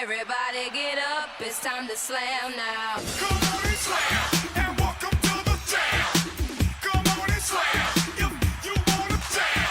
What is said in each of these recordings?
Everybody get up, it's time to slam now. Come on and slam, and welcome to the jam. Come on and slam, if you wanna jam.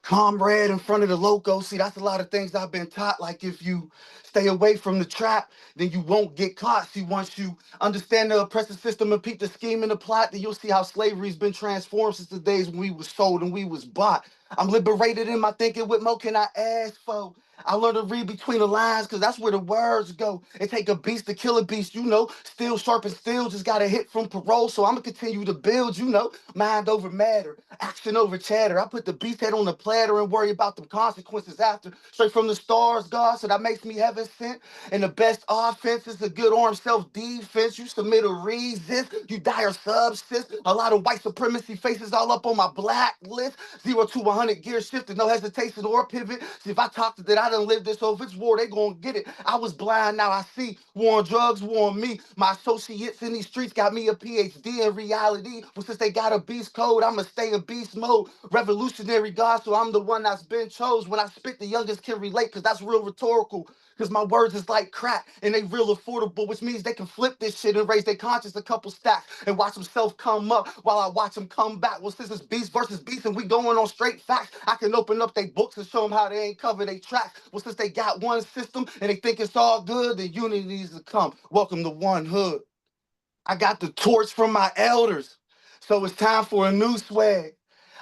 Comrade in front of the loco. See, that's a lot of things I've been taught. Like if you stay away from the trap, then you won't get caught. See, once you understand the oppressive system and peep the scheme and the plot, then you'll see how slavery's been transformed since the days when we was sold and we was bought. I'm liberated in my thinking. What more can I ask for? I learned to read between the lines because that's where the words go. It take a beast to kill a beast, you know. Still sharp and still just got a hit from parole. So I'm going to continue to build, you know. Mind over matter, action over chatter. I put the beast head on the platter and worry about the consequences after. Straight from the stars, God, so that makes me heaven sent. And the best offense is a good arm self-defense. You submit or resist, you die or subsist. A lot of white supremacy faces all up on my blacklist. 0 to 100 gear shifted, no hesitation or pivot. See, if I talked to that, I done lived this, so if it's war, they gonna get it. I was blind, now I see. War on drugs, war on me. My associates in these streets got me a PhD in reality. But since they got a beast code, I'ma stay in beast mode. Revolutionary God, so I'm the one that's been chose. When I spit, the youngest can relate, because that's real rhetorical. Because my words is like crack, and they real affordable, which means they can flip this shit and raise their conscience a couple stacks and watch themselves come up while I watch them come back. Well, since it's beast versus beast and we going on straight facts, I can open up their books and show them how they ain't cover their tracks. Well, since they got one system and they think it's all good, then unity needs to come. Welcome to one hood. I got the torch from my elders, so it's time for a new swag.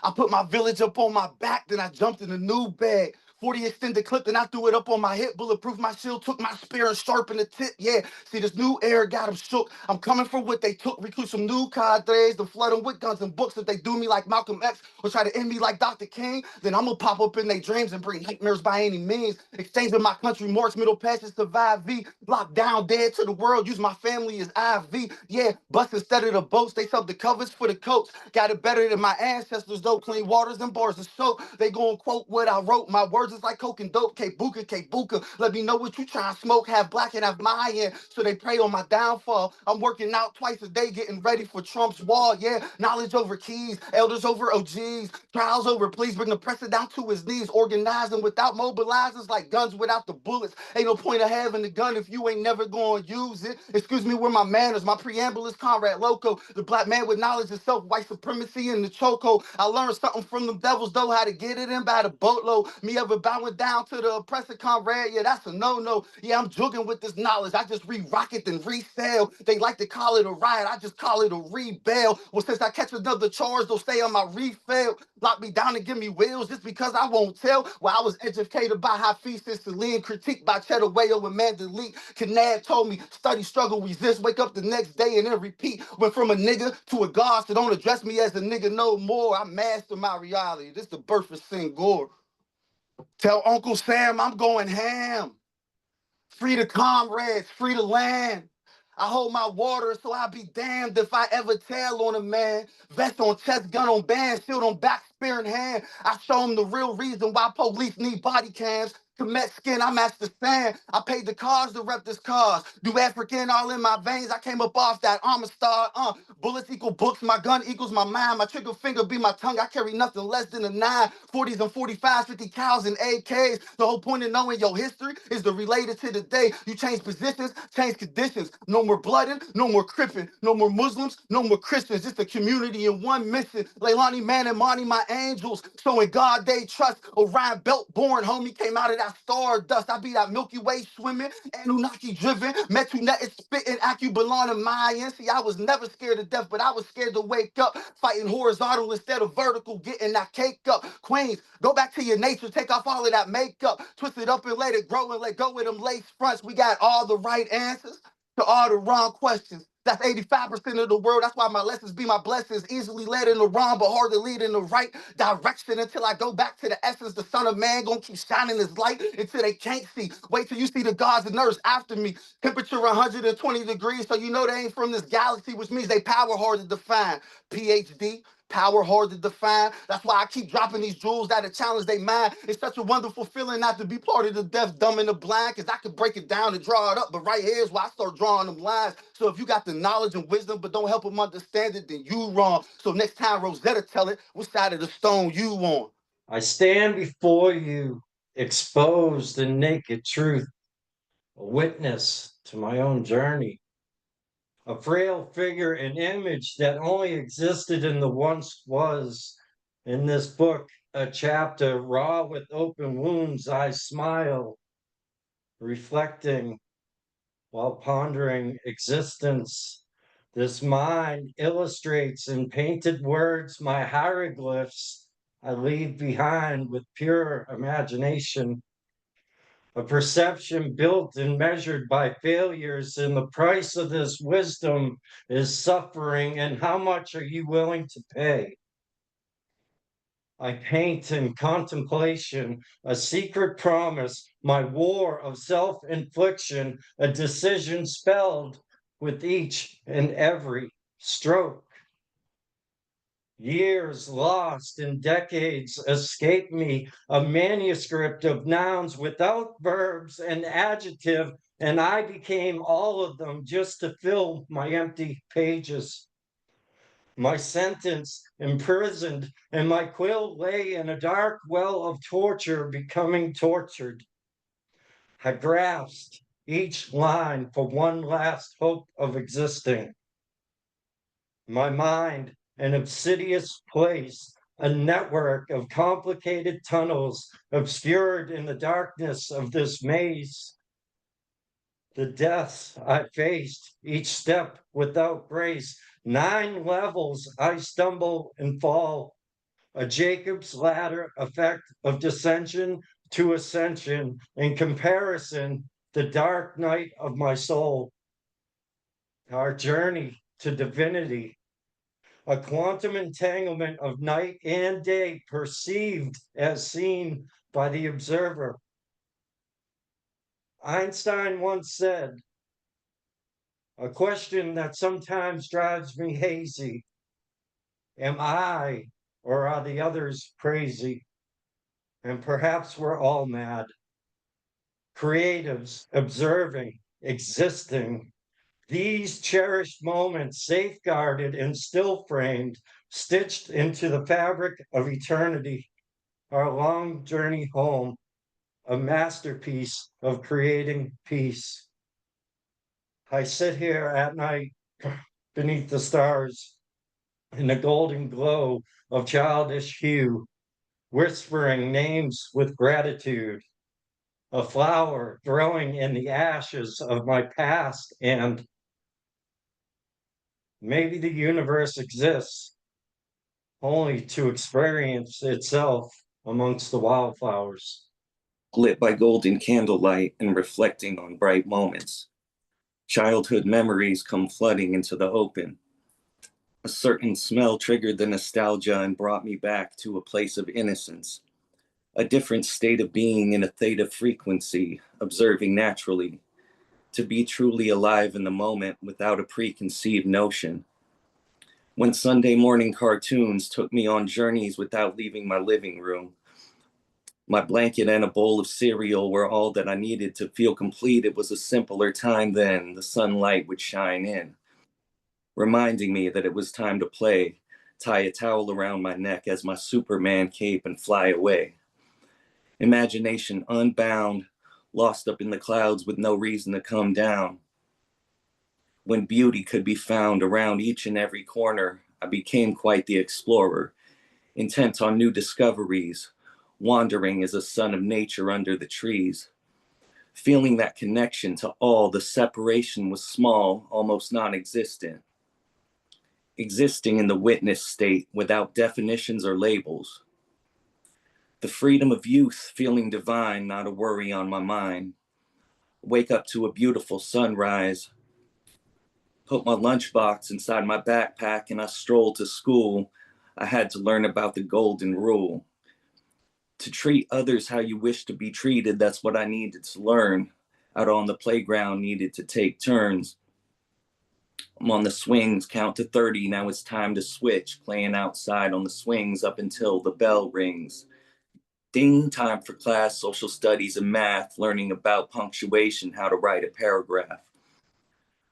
I put my village up on my back, then I jumped in a new bag. 40 extended clip, then I threw it up on my hip. Bulletproof my shield, took my spear and sharpened the tip. Yeah, see, this new air got them shook. I'm coming for what they took. Recruit some new cadres to flood them with guns and books. If they do me like Malcolm X or try to end me like Dr. King, then I'm gonna pop up in their dreams and bring nightmares by any means. Exchanging my country marks, middle passes, survive V. Locked down, dead to the world, use my family as IV. Yeah, bust instead of the boats, they sub the covers for the coats. Got it better than my ancestors, though. Clean waters and bars of soap. They gon' quote what I wrote. My words is like coke and dope. K-Buka, K-Buka. Let me know what you trying to smoke. Have black and have my end. So they pray on my downfall. I'm working out twice a day, getting ready for Trump's wall. Yeah, knowledge over keys, elders over OGs, trials over please. Bring the presser down to his knees. Organizing without mobilizers, like guns without the bullets. Ain't no point of having the gun if you ain't never gonna use it. Excuse me, where my manners. My preamble is Conrad Loco. The black man with knowledge of self, white supremacy in the chokehold. I learned something from them devils, though, how to get it in by the boatload. Me ever bowing down to the oppressor, Conrad? Yeah, that's a no-no. Yeah, I'm joking with this knowledge. I just re-rock it and resell. They like to call it a riot. I just call it a rebel. Well, since I catch another charge, they'll stay on my refill. Lock me down and give me wheels just because I won't tell. Well, I was educated by Hafiz Celine, critiqued by Chedawayo and Mandalik. Kanad told me, study, struggle, resist, wake up the next day and then repeat. Went from a nigga to a god, so don't address me as a nigga no more. I master my reality. This the birth of Senghor. Tell Uncle Sam I'm going ham. Free the comrades, free the land. I hold my water, so I'll be damned if I ever tell on a man. Vest on chest, gun on band, shield on back, spear in hand. I show them the real reason why police need body cams. Met skin, I'm at the sand. I paid the cars to rep this cause. Do African all in my veins. I came up off that armor star. Bullets equal books. My gun equals my mind. My trigger finger be my tongue. I carry nothing less than a 9. 40s and 45s, 50 cows and AKs. The whole point of knowing your history is to relate it to the day. You change positions, change conditions. No more blooding, no more cripping. No more Muslims, no more Christians. Just a community in one mission. Leilani, man, and Monty, my angels. So in God they trust. Orion Belt born, homie, came out of that stardust. I be that Milky Way swimming, Anunnaki driven, Metunet is spitting, Acubalon and Mayan. See, I was never scared of death, but I was scared to wake up, fighting horizontal instead of vertical, getting that cake up. Queens, go back to your nature, take off all of that makeup, twist it up and let it grow and let go with them lace fronts. We got all the right answers to all the wrong questions. That's 85% of the world. That's why my lessons be my blessings. Easily led in the wrong, but hard to lead in the right direction until I go back to the essence. The Son of Man gonna keep shining his light until they can't see. Wait till you see the gods and earths after me. Temperature 120 degrees, so you know they ain't from this galaxy, which means they power hard to define. PhD, Power hard to define. That's why I keep dropping these jewels that challenge they mind. It's such a wonderful feeling not to be part of the deaf, dumb, and the blind, because I could break it down and draw it up. But right here is where I start drawing them lines. So if you got the knowledge and wisdom, but don't help them understand it, then you wrong. So next time Rosetta tell it, what side of the stone you on? I stand before you, exposed in naked truth, a witness to my own journey, a frail figure, an image that only existed in the once was. In this book, a chapter raw with open wounds, I smile, reflecting while pondering existence. This mind illustrates in painted words my hieroglyphs I leave behind with pure imagination, a perception built and measured by failures, and the price of this wisdom is suffering. And how much are you willing to pay? I paint in contemplation, a secret promise, my war of self-infliction, a decision spelled with each and every stroke. Years lost and decades escape me, a manuscript of nouns without verbs and adjective, and I became all of them just to fill my empty pages. My sentence imprisoned, and my quill lay in a dark well of torture, becoming tortured. I grasped each line for one last hope of existing. My mind, an obsidious place, a network of complicated tunnels obscured in the darkness of this maze. The deaths I faced, each step without grace, 9 levels I stumble and fall, a Jacob's ladder effect of descension to ascension, in comparison, the dark night of my soul. Our journey to divinity, a quantum entanglement of night and day perceived as seen by the observer. Einstein once said, a question that sometimes drives me hazy. Am I or are the others crazy? And perhaps we're all mad. Creatives observing, existing. These cherished moments safeguarded and still framed, stitched into the fabric of eternity. Our long journey home, a masterpiece of creating peace. I sit here at night beneath the stars in the golden glow of childish hue, whispering names with gratitude, a flower growing in the ashes of my past, and maybe the universe exists only to experience itself amongst the wildflowers. Lit by golden candlelight and reflecting on bright moments. Childhood memories come flooding into the open. A certain smell triggered the nostalgia and brought me back to a place of innocence, a different state of being in a theta frequency, observing naturally, to be truly alive in the moment without a preconceived notion. When Sunday morning cartoons took me on journeys without leaving my living room, my blanket and a bowl of cereal were all that I needed to feel complete. It was a simpler time then. The sunlight would shine in, reminding me that it was time to play, tie a towel around my neck as my Superman cape and fly away. Imagination unbound, lost up in the clouds with no reason to come down. When beauty could be found around each and every corner, I became quite the explorer, intent on new discoveries, wandering as a son of nature under the trees. Feeling that connection to all, the separation was small, almost non-existent. Existing in the witness state without definitions or labels. The freedom of youth, feeling divine, not a worry on my mind. Wake up to a beautiful sunrise. Put my lunchbox inside my backpack and I strolled to school. I had to learn about the golden rule. To treat others how you wish to be treated, that's what I needed to learn. Out on the playground, needed to take turns. I'm on the swings, count to 30, now it's time to switch, playing outside on the swings up until the bell rings. Ding, time for class, social studies and math, learning about punctuation, how to write a paragraph.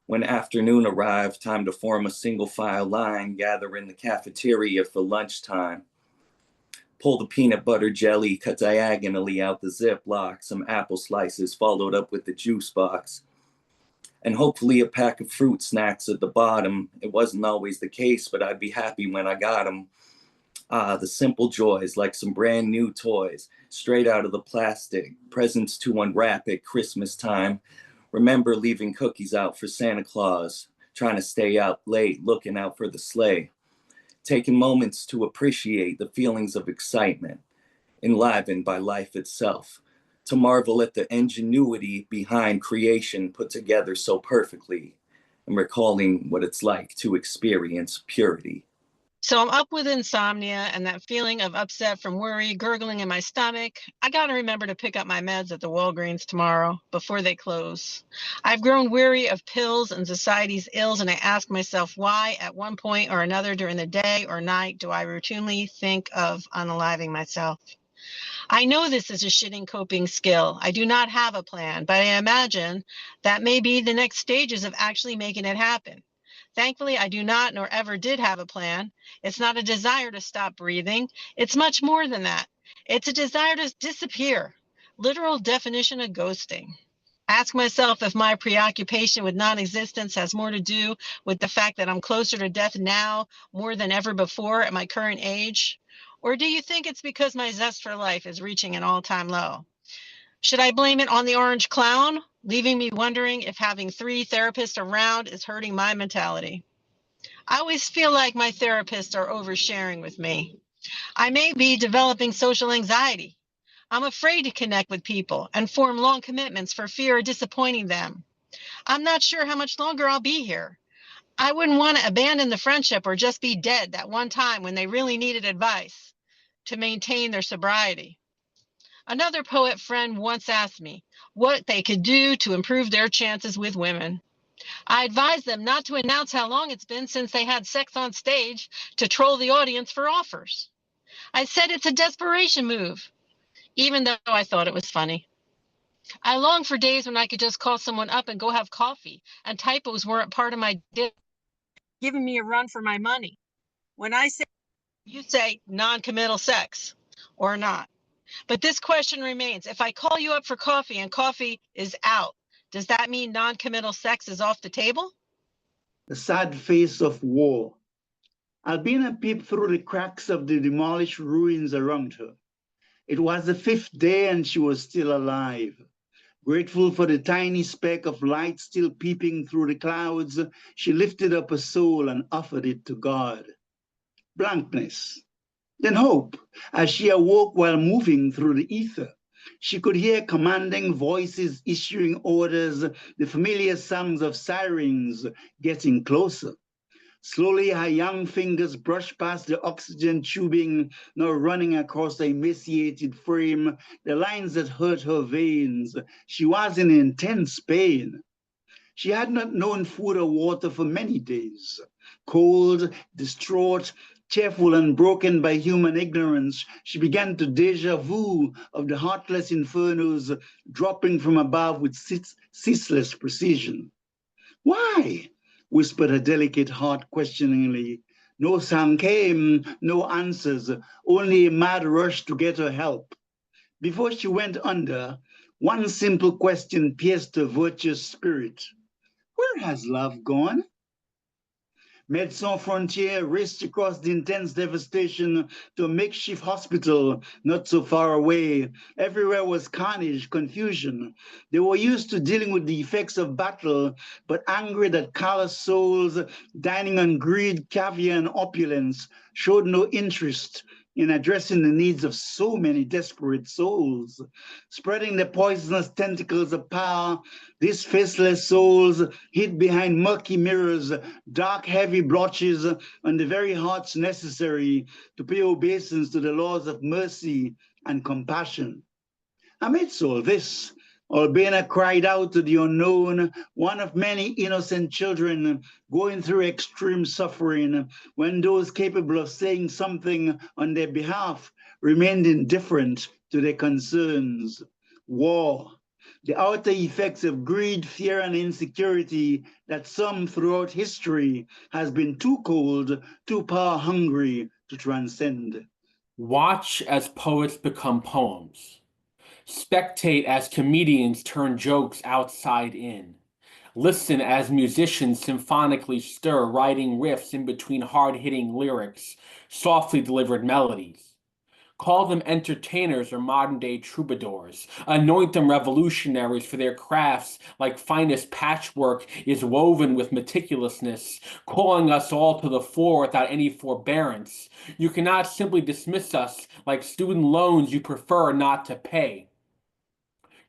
When afternoon arrived, time to form a single file line, gather in the cafeteria for lunchtime. Pull the peanut butter jelly, cut diagonally out the Ziploc, some apple slices followed up with the juice box. And hopefully a pack of fruit snacks at the bottom. It wasn't always the case, but I'd be happy when I got them. Ah, the simple joys, like some brand new toys, straight out of the plastic, presents to unwrap at Christmas time. Remember leaving cookies out for Santa Claus, trying to stay out late, looking out for the sleigh. Taking moments to appreciate the feelings of excitement, enlivened by life itself, to marvel at the ingenuity behind creation put together so perfectly, and recalling what it's like to experience purity. So I'm up with insomnia and that feeling of upset from worry gurgling in my stomach. I got to remember to pick up my meds at the Walgreens tomorrow before they close. I've grown weary of pills and society's ills, and I ask myself why at one point or another during the day or night do I routinely think of unaliving myself. I know this is a shitting coping skill. I do not have a plan, but I imagine that may be the next stages of actually making it happen. Thankfully, I do not nor ever did have a plan. It's not a desire to stop breathing. It's much more than that. It's a desire to disappear. Literal definition of ghosting. Ask myself if my preoccupation with non-existence has more to do with the fact that I'm closer to death now more than ever before at my current age. Or do you think it's because my zest for life is reaching an all-time low? Should I blame it on the orange clown, leaving me wondering if having 3 therapists around is hurting my mentality? I always feel like my therapists are oversharing with me. I may be developing social anxiety. I'm afraid to connect with people and form long commitments for fear of disappointing them. I'm not sure how much longer I'll be here. I wouldn't want to abandon the friendship or just be dead that one time when they really needed advice to maintain their sobriety. Another poet friend once asked me what they could do to improve their chances with women. I advised them not to announce how long it's been since they had sex on stage to troll the audience for offers. I said it's a desperation move, even though I thought it was funny. I long for days when I could just call someone up and go have coffee, and typos weren't part of my day, giving me a run for my money. When I say, you say non-committal sex or not. But this question remains. If I call you up for coffee and coffee is out, does that mean non-committal sex is off the table? The sad face of war. Albina peeped through the cracks of the demolished ruins around her. It was the 5th day and she was still alive. Grateful for the tiny speck of light still peeping through the clouds, she lifted up her soul and offered it to God. Blankness. Then hope, as she awoke while moving through the ether. She could hear commanding voices issuing orders, the familiar sounds of sirens getting closer. Slowly, her young fingers brushed past the oxygen tubing, now running across the emaciated frame, the lines that hurt her veins. She was in intense pain. She had not known food or water for many days. Cold, distraught, tearful and broken by human ignorance, she began to deja vu of the heartless infernos dropping from above with ceaseless precision. Why? Whispered her delicate heart questioningly. No sound came, no answers, only a mad rush to get her help. Before she went under, one simple question pierced her virtuous spirit. Where has love gone? Médecins Frontières raced across the intense devastation to a makeshift hospital not so far away. Everywhere was carnage, confusion. They were used to dealing with the effects of battle, but angry that callous souls, dining on greed, caviar, and opulence, showed no interest in addressing the needs of so many desperate souls. Spreading the poisonous tentacles of power, these faceless souls hid behind murky mirrors, dark, heavy blotches on the very hearts necessary to pay obeisance to the laws of mercy and compassion. Amidst all this, Albina cried out to the unknown, one of many innocent children going through extreme suffering, when those capable of saying something on their behalf remained indifferent to their concerns. War, the outer effects of greed, fear, and insecurity that some throughout history has been too cold, too power hungry to transcend. Watch as poets become poems. Spectate as comedians turn jokes outside in. Listen as musicians symphonically stir, writing riffs in between hard-hitting lyrics, softly delivered melodies. Call them entertainers or modern-day troubadours. Anoint them revolutionaries for their crafts like finest patchwork is woven with meticulousness, calling us all to the fore without any forbearance. You cannot simply dismiss us like student loans you prefer not to pay.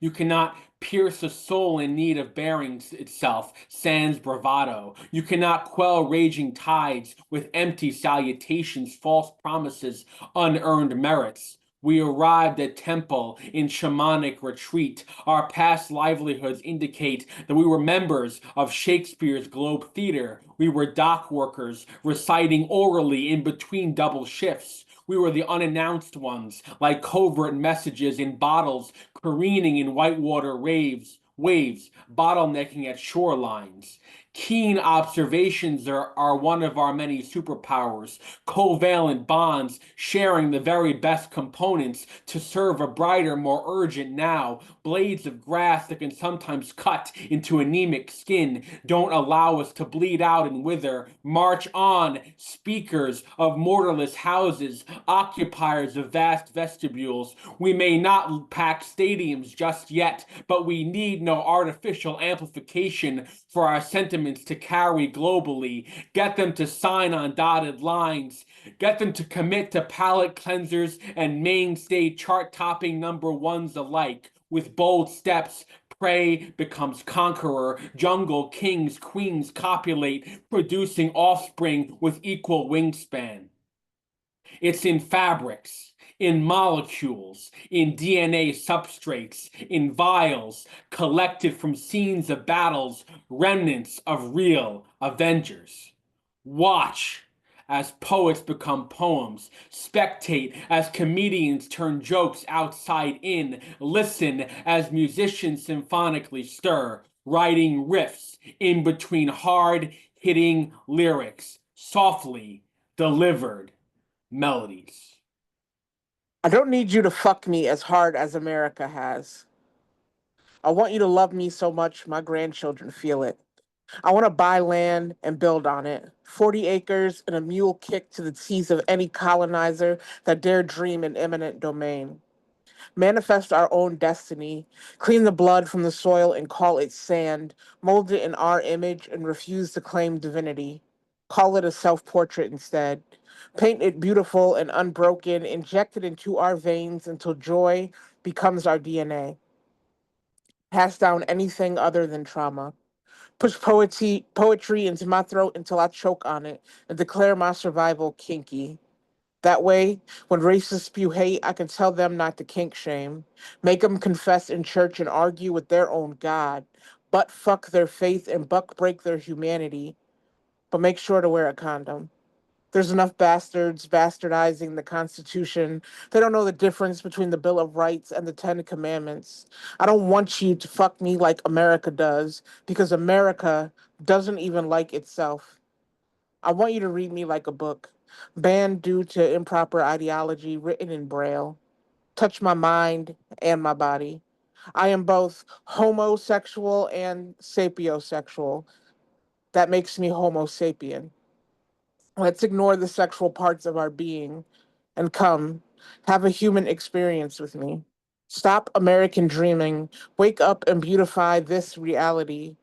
You cannot pierce a soul in need of bearing itself, sans bravado. You cannot quell raging tides with empty salutations, false promises, unearned merits. We arrived at temple in shamanic retreat. Our past livelihoods indicate that we were members of Shakespeare's Globe Theater. We were dock workers, reciting orally in between double shifts. We were the unannounced ones, like covert messages in bottles careening in whitewater waves, bottlenecking at shorelines. Keen observations are one of our many superpowers, covalent bonds sharing the very best components to serve a brighter, more urgent now. Blades of grass that can sometimes cut into anemic skin don't allow us to bleed out and wither. March on, speakers of mortarless houses, occupiers of vast vestibules. We may not pack stadiums just yet, but we need no artificial amplification for our sentiments to carry globally. Get them to sign on dotted lines. Get them to commit to palate cleansers and mainstay chart-topping number ones alike. With bold steps, prey becomes conqueror. Jungle kings, queens copulate, producing offspring with equal wingspan. It's in fabrics, in molecules, in DNA substrates, in vials, collected from scenes of battles, remnants of real Avengers. Watch as poets become poems. Spectate as comedians turn jokes outside in. Listen as musicians symphonically stir, writing riffs in between hard-hitting lyrics, softly delivered melodies. I don't need you to fuck me as hard as America has. I want you to love me so much my grandchildren feel it. I want to buy land and build on it. 40 acres and a mule kick to the teeth of any colonizer that dare dream in eminent domain. Manifest our own destiny, clean the blood from the soil and call it sand, mold it in our image and refuse to claim divinity. Call it a self-portrait instead. Paint it beautiful and unbroken, inject it into our veins until joy becomes our DNA. Pass down anything other than trauma. Push poetry into my throat until I choke on it and declare my survival kinky. That way, when racists spew hate, I can tell them not to kink shame, make them confess in church and argue with their own God, butt fuck their faith and buck break their humanity, but make sure to wear a condom. There's enough bastards bastardizing the Constitution. They don't know the difference between the Bill of Rights and the Ten Commandments. I don't want you to fuck me like America does, because America doesn't even like itself. I want you to read me like a book, banned due to improper ideology, written in Braille. Touch my mind and my body. I am both homosexual and sapiosexual. That makes me Homo sapien. Let's ignore the sexual parts of our being and come, have a human experience with me. Stop American dreaming. Wake up and beautify this reality.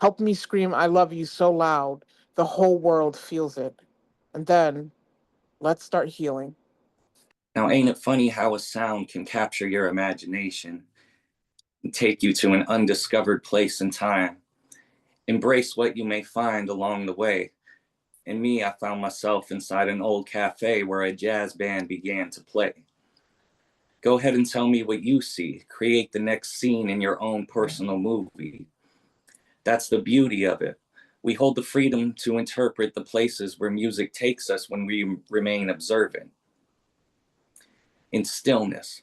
Help me scream, I love you so loud, the whole world feels it. And then let's start healing. Now, ain't it funny how a sound can capture your imagination and take you to an undiscovered place and time? Embrace what you may find along the way. In me, I found myself inside an old cafe where a jazz band began to play. Go ahead and tell me what you see. Create the next scene in your own personal movie. That's the beauty of it. We hold the freedom to interpret the places where music takes us when we remain observant. In stillness.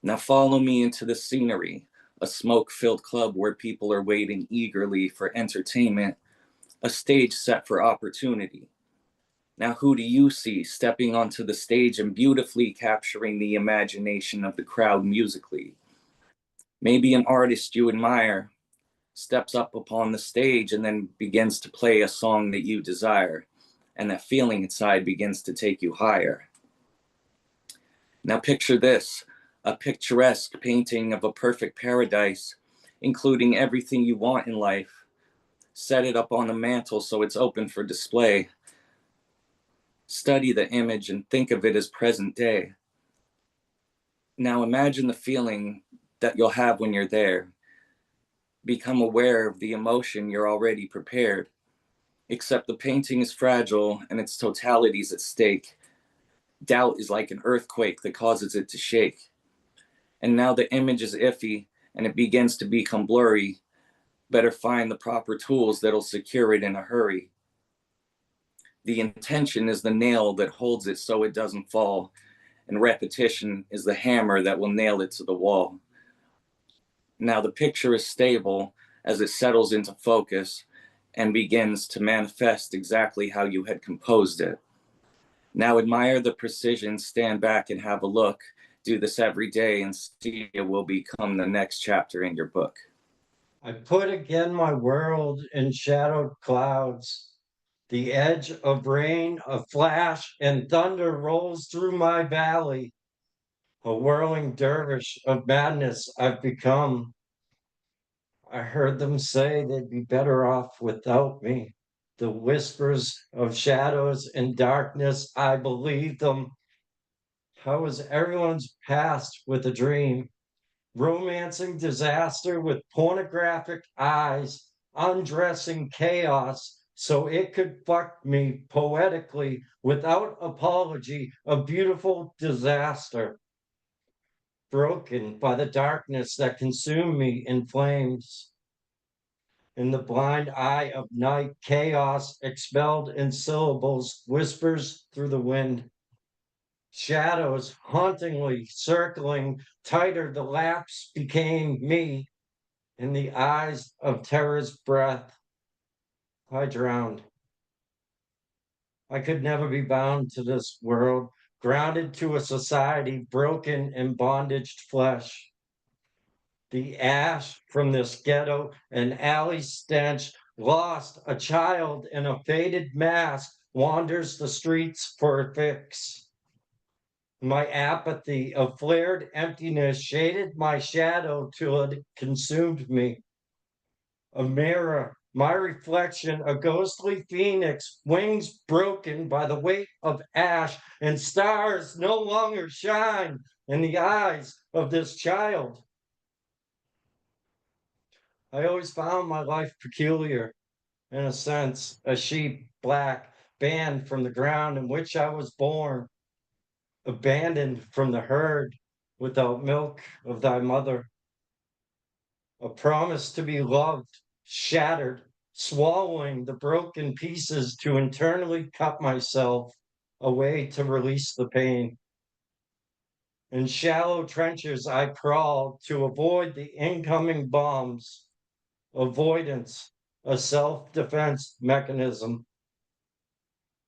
Now follow me into the scenery, a smoke-filled club where people are waiting eagerly for entertainment, a stage set for opportunity. Now who do you see stepping onto the stage and beautifully capturing the imagination of the crowd musically? Maybe an artist you admire steps up upon the stage and then begins to play a song that you desire, and that feeling inside begins to take you higher. Now picture this, a picturesque painting of a perfect paradise, including everything you want in life. Set it up on the mantle so it's open for display. Study the image and think of it as present day. Now imagine the feeling that you'll have when you're there. Become aware of the emotion you're already prepared. Except the painting is fragile and its totality is at stake. Doubt is like an earthquake that causes it to shake. And now the image is iffy and it begins to become blurry. Better find the proper tools that'll secure it in a hurry. The intention is the nail that holds it so it doesn't fall, and repetition is the hammer that will nail it to the wall. Now the picture is stable as it settles into focus and begins to manifest exactly how you had composed it. Now admire the precision, stand back and have a look. Do this every day and see it will become the next chapter in your book. I put again my world in shadowed clouds. The edge of rain, a flash, and thunder rolls through my valley. A whirling dervish of madness I've become. I heard them say they'd be better off without me. The whispers of shadows and darkness, I believed them. How is everyone's past with a dream? Romancing disaster with pornographic eyes, undressing chaos so it could fuck me poetically without apology, a beautiful disaster. Broken by the darkness that consumed me in flames. In the blind eye of night, chaos expelled in syllables, whispers through the wind. Shadows hauntingly circling tighter, the lapse became me. In the eyes of terror's breath, I drowned. I could never be bound to this world, grounded to a society broken in bondaged flesh. The ash from this ghetto and alley stench, lost a child in a faded mask, wanders the streets for a fix. My apathy of flared emptiness shaded my shadow till it consumed me. A mirror, my reflection, a ghostly phoenix, wings broken by the weight of ash, and stars no longer shine in the eyes of this child. I always found my life peculiar, in a sense, a sheep, black, banned from the ground in which I was born, abandoned from the herd, without milk of thy mother. A promise to be loved, shattered, swallowing the broken pieces to internally cut myself, a way to release the pain. In shallow trenches, I crawled to avoid the incoming bombs. Avoidance, a self-defense mechanism.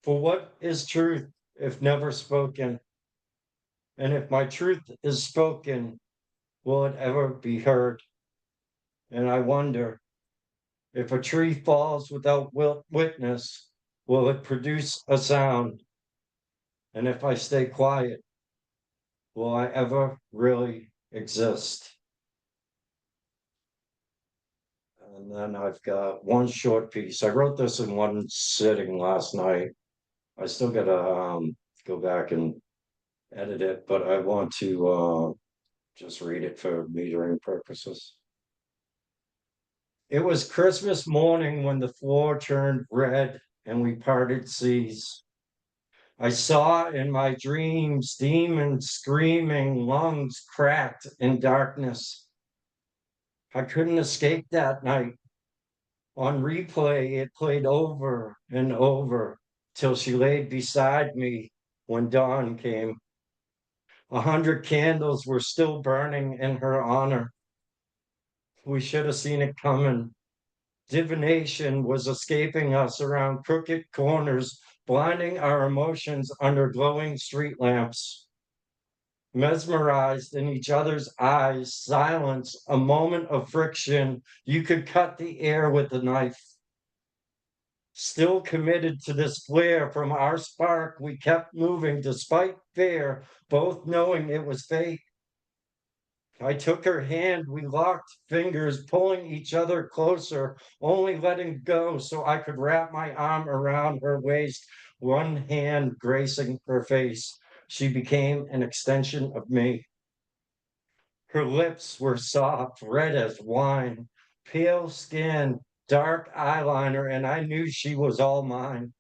For what is truth if never spoken? And if my truth is spoken, will it ever be heard? And I wonder, if a tree falls without witness, will it produce a sound? And if I stay quiet, will I ever really exist? And then I've got one short piece. I wrote this in one sitting last night. I still gotta go back and edit it, but I want to just read it for metering purposes. It was Christmas morning when the floor turned red and we parted seas. I saw in my dreams demons screaming, lungs cracked in darkness. I couldn't escape that night. On replay, it played over and over till she laid beside me when dawn came. 100 candles were still burning in her honor. We should have seen it coming. Divination was escaping us around crooked corners, blinding our emotions under glowing street lamps. Mesmerized in each other's eyes, silence, a moment of friction, you could cut the air with a knife. Still committed to this flare from our spark, we kept moving despite fear, both knowing it was fate. I took her hand, we locked fingers, pulling each other closer, only letting go so I could wrap my arm around her waist, one hand gracing her face. She became an extension of me. Her lips were soft, red as wine, pale skin, dark eyeliner, and I knew she was all mine.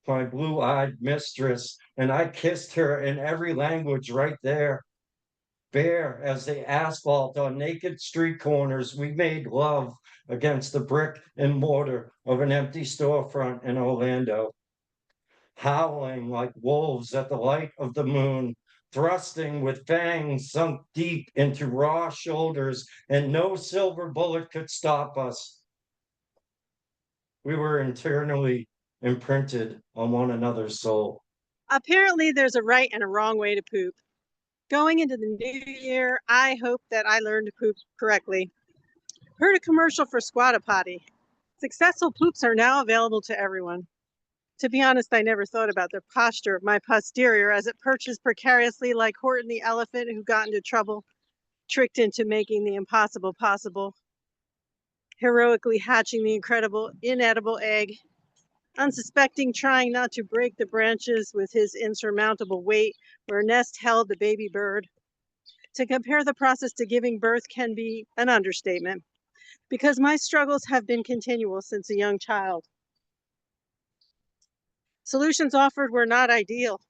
My blue-eyed mistress, and I kissed her in every language right there. Bare as the asphalt on naked street corners, we made love against the brick and mortar of an empty storefront in Orlando. Howling like wolves at the light of the moon, thrusting with fangs sunk deep into raw shoulders, and no silver bullet could stop us. We were internally imprinted on one another's soul. Apparently, there's a right and a wrong way to poop. Going into the new year, I hope that I learn to poop correctly. Heard a commercial for Squatta Potty. Successful poops are now available to everyone. To be honest, I never thought about the posture of my posterior as it perches precariously like Horton the elephant who got into trouble, tricked into making the impossible possible, heroically hatching the incredible inedible egg, unsuspecting trying not to break the branches with his insurmountable weight where nest held the baby bird. To compare the process to giving birth can be an understatement, because my struggles have been continual since a young child. Solutions offered were not ideal.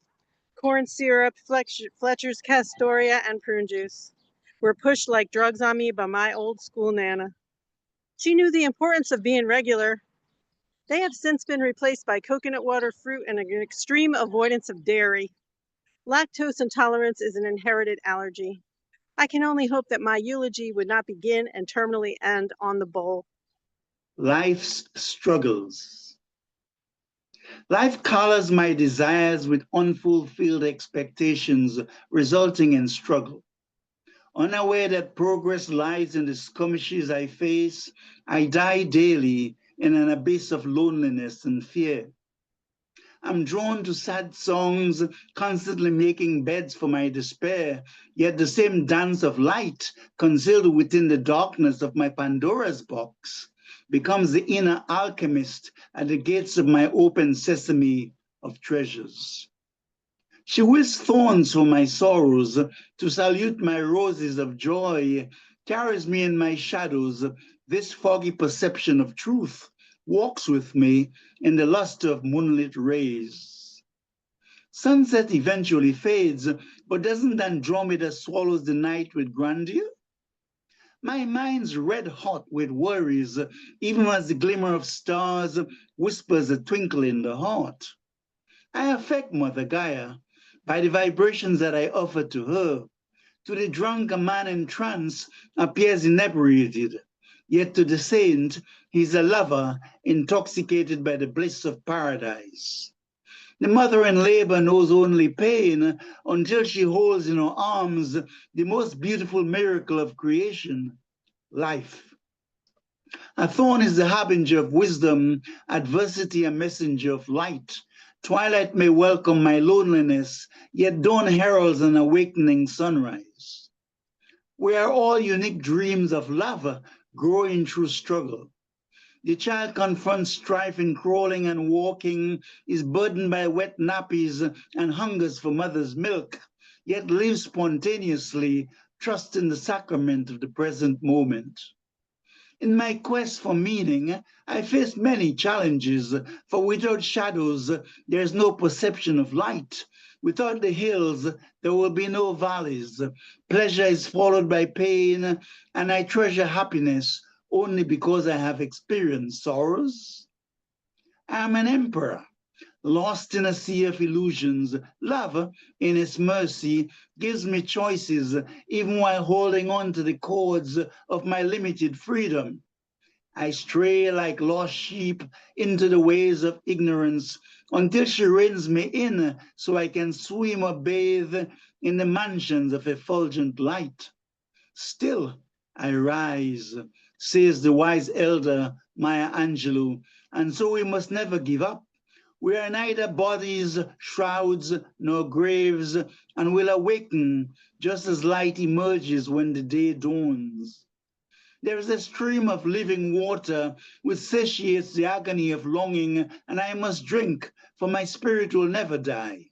Corn syrup, Fletcher's Castoria, and prune juice were pushed like drugs on me by my old school Nana. She knew the importance of being regular. They have since been replaced by coconut water, fruit, and an extreme avoidance of dairy. Lactose intolerance is an inherited allergy. I can only hope that my eulogy would not begin and terminally end on the bowl. Life's struggles. Life colors my desires with unfulfilled expectations, resulting in struggle. Unaware that progress lies in the skirmishes I face, I die daily in an abyss of loneliness and fear. I'm drawn to sad songs, constantly making beds for my despair, yet the same dance of light concealed within the darkness of my Pandora's box becomes the inner alchemist at the gates of my open sesame of treasures. She wears thorns for my sorrows, to salute my roses of joy, carries me in my shadows. This foggy perception of truth walks with me in the luster of moonlit rays. Sunset eventually fades, but doesn't Andromeda swallows the night with grandeur? My mind's red hot with worries, even as the glimmer of stars whispers a twinkle in the heart. I affect Mother Gaia by the vibrations that I offer to her. To the drunk, a man in trance appears inebriated, yet to the saint, he's a lover intoxicated by the bliss of paradise. The mother in labor knows only pain until she holds in her arms the most beautiful miracle of creation, life. A thorn is the harbinger of wisdom, adversity a messenger of light. Twilight may welcome my loneliness, yet dawn heralds an awakening sunrise. We are all unique dreams of love growing through struggle. The child confronts strife in crawling and walking, is burdened by wet nappies and hungers for mother's milk, yet lives spontaneously, trusting the sacrament of the present moment. In my quest for meaning, I faced many challenges, for without shadows, there is no perception of light. Without the hills, there will be no valleys. Pleasure is followed by pain, and I treasure happiness only because I have experienced sorrows. I am an emperor, lost in a sea of illusions. Love, in its mercy, gives me choices, even while holding on to the cords of my limited freedom. I stray like lost sheep into the ways of ignorance until she reins me in so I can swim or bathe in the mansions of effulgent light. Still, I rise, says the wise elder Maya Angelou, and so we must never give up. We are neither bodies, shrouds, nor graves, and will awaken just as light emerges when the day dawns. There is a stream of living water which satiates the agony of longing, and I must drink, for my spirit will never die.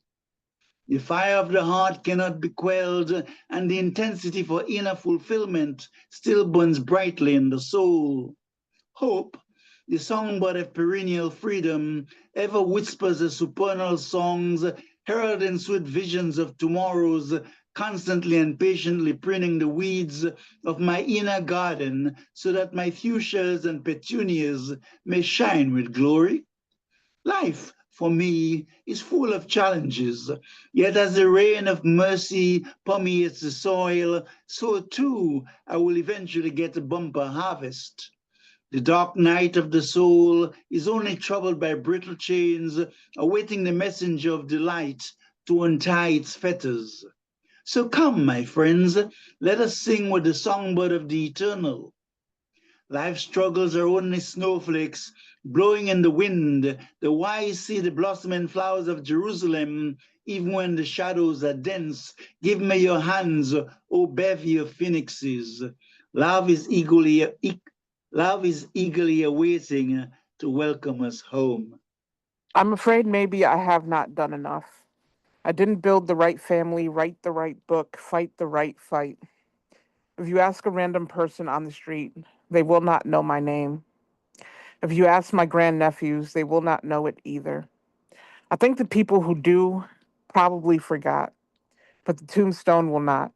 The fire of the heart cannot be quelled, and the intensity for inner fulfillment still burns brightly in the soul. Hope, the songbird of perennial freedom, ever whispers the supernal songs, heralding sweet visions of tomorrows, constantly and patiently pruning the weeds of my inner garden so that my fuchsias and petunias may shine with glory. Life, for me, is full of challenges, yet as the rain of mercy permeates the soil, so too I will eventually get a bumper harvest. The dark night of the soul is only troubled by brittle chains, awaiting the messenger of delight to untie its fetters. So come, my friends, let us sing with the songbird of the eternal. Life's struggles are only snowflakes blowing in the wind. The wise see the blossoming flowers of Jerusalem, even when the shadows are dense. Give me your hands, O bevy of phoenixes. Love is eagerly awaiting to welcome us home. I'm afraid maybe I have not done enough. I didn't build the right family, write the right book, fight the right fight. If you ask a random person on the street, they will not know my name. If you ask my grandnephews, they will not know it either. I think the people who do probably forgot, but the tombstone will not.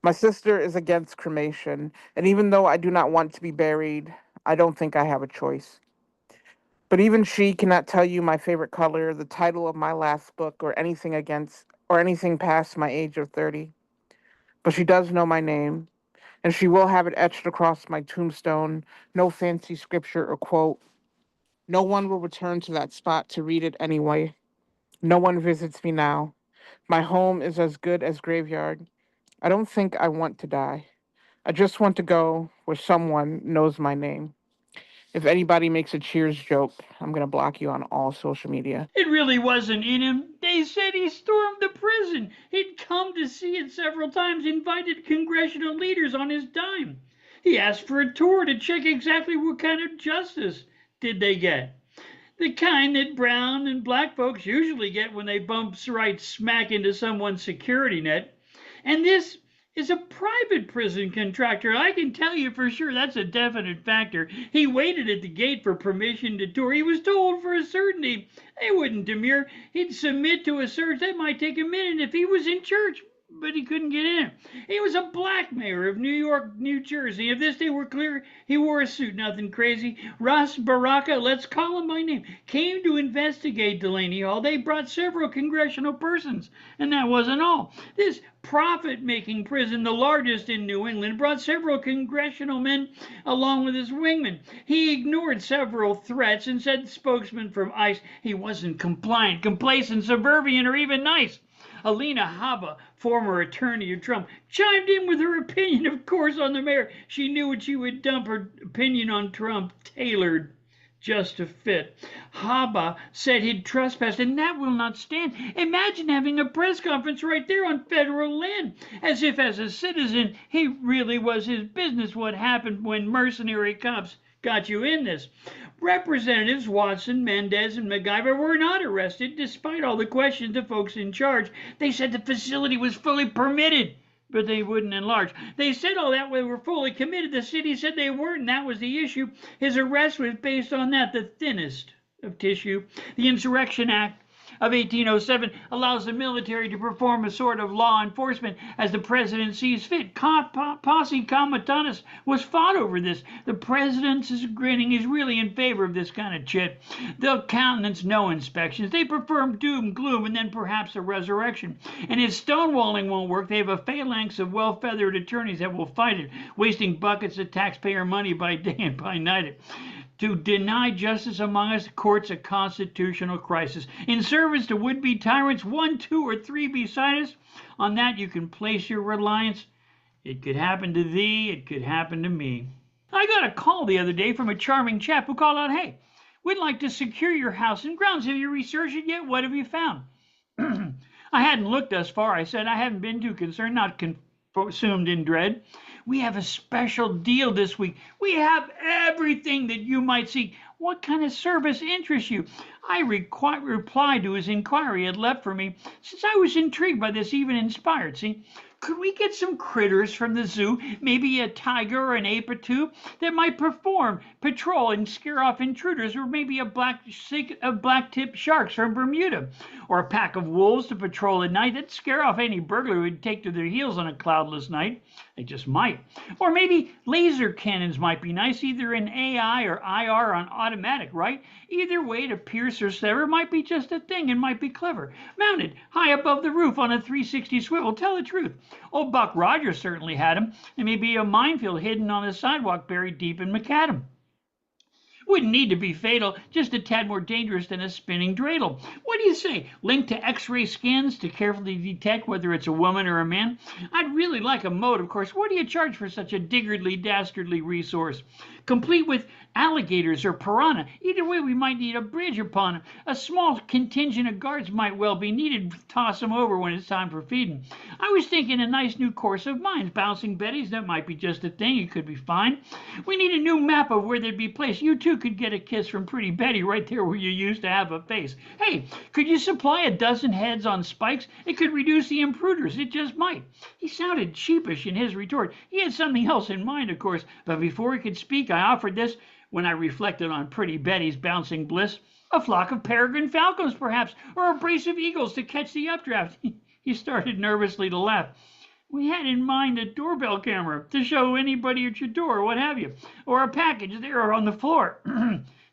My sister is against cremation, and even though I do not want to be buried, I don't think I have a choice. But even she cannot tell you my favorite color, the title of my last book, or anything past my age of 30. But she does know my name, and she will have it etched across my tombstone. No fancy scripture or quote. No one will return to that spot to read it anyway. No one visits me now. My home is as good as graveyard. I don't think I want to die. I just want to go where someone knows my name. If anybody makes a Cheers joke, I'm going to block you on all social media. It really wasn't in him. They said he stormed the prison. He'd come to see it several times, invited congressional leaders on his dime. He asked for a tour to check exactly what kind of justice did they get. The kind that brown and black folks usually get when they bump right smack into someone's security net. And this is a private prison contractor. I can tell you for sure that's a definite factor. He waited at the gate for permission to tour. He was told for a certainty they wouldn't demur. He'd submit to a search. That might take a minute if he was in church, but he couldn't get in. He was a black mayor of New York, New Jersey. If this day were clear, he wore a suit, nothing crazy. Ras Baraka, let's call him by name, came to investigate Delaney Hall. They brought several congressional persons, and that wasn't all. This profit-making prison, the largest in New England, brought several congressional men along with his wingman. He ignored several threats and said, spokesman from ICE, he wasn't compliant, complacent, subservient, or even nice. Alina Habba, former attorney of Trump, chimed in with her opinion, of course, on the mayor. She knew what she would dump her opinion on Trump, tailored just to fit. Habba said he'd trespassed, and that will not stand. Imagine having a press conference right there on federal land, as if as a citizen he really was his business what happened when mercenary cops got you in this. Representatives Watson, Mendez, and MacGyver were not arrested, despite all the questions of folks in charge. They said the facility was fully permitted. but they wouldn't enlarge. They said all that we were fully committed. The city said they weren't, and that was the issue. His arrest was based on that, the thinnest of tissue. The Insurrection Act of 1807 allows the military to perform a sort of law enforcement as the president sees fit. Posse comitatus was fought over this. The president is grinning. He's really in favor of this kind of shit. They'll countenance no inspections. They prefer doom, gloom, and then perhaps a resurrection. And if stonewalling won't work, they have a phalanx of well-feathered attorneys that will fight it, wasting buckets of taxpayer money by day and by night. To deny justice among us courts a constitutional crisis. In service to would-be tyrants, 1, 2, or 3 beside us, on that you can place your reliance. It could happen to thee, it could happen to me. I got a call the other day from a charming chap who called out, "Hey, we'd like to secure your house and grounds. Have you researched it yet? What have you found?" I hadn't looked thus far. I said I haven't been too concerned, not consumed in dread. We have a special deal this week. We have everything that you might seek. What kind of service interests you? I replied to his inquiry he had left for me, since I was intrigued by this, even inspired. See, could we get some critters from the zoo, maybe a tiger or an ape or two, that might patrol and scare off intruders, or maybe a black-tipped sharks from Bermuda, or a pack of wolves to patrol at night that scare off any burglar who would take to their heels on a cloudless night? They just might. Or maybe laser cannons might be nice, either in AI or IR on automatic, right? Either way, to pierce or sever might be just a thing and might be clever. Mounted high above the roof on a 360 swivel, tell the truth. Old Buck Rogers certainly had 'em. There may be a minefield hidden on the sidewalk buried deep in macadam. Wouldn't need to be fatal, just a tad more dangerous than a spinning dreidel. What do you say? Linked to X-ray scans to carefully detect whether it's a woman or a man? I'd really like a mode, of course. What do you charge for such a diggardly, dastardly resource? Complete with alligators or piranha. Either way, we might need a bridge upon them. A small contingent of guards might well be needed to toss them over when it's time for feeding. I was thinking a nice new course of mines. Bouncing betties, that might be just a thing. It could be fine. We need a new map of where they'd be placed. You too could get a kiss from Pretty Betty right there where you used to have a face. Hey, could you supply a dozen heads on spikes? It could reduce the intruders. It just might. He sounded sheepish in his retort. He had something else in mind, of course, but before he could speak, I offered this when I reflected on Pretty Betty's bouncing bliss. A flock of peregrine falcons, perhaps, or a brace of eagles to catch the updraft. He started nervously to laugh. We had in mind a doorbell camera to show anybody at your door, or what have you, or a package there on the floor,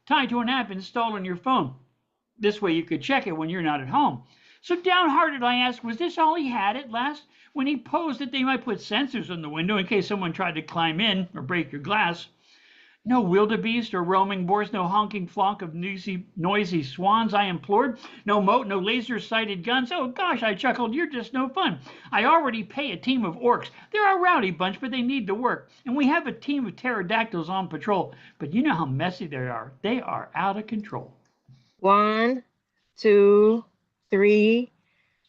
tied to an app installed on your phone. This way you could check it when you're not at home. So downhearted, I asked, was this all he had at last? When he posed that they might put sensors on the window in case someone tried to climb in or break your glass. No wildebeest or roaming boars, no honking flock of noisy swans, I implored. No moat, no laser-sighted guns. Oh, gosh, I chuckled, you're just no fun. I already pay a team of orcs. They're a rowdy bunch, but they need the work. And we have a team of pterodactyls on patrol. But you know how messy they are. They are out of control. 1, 2, 3.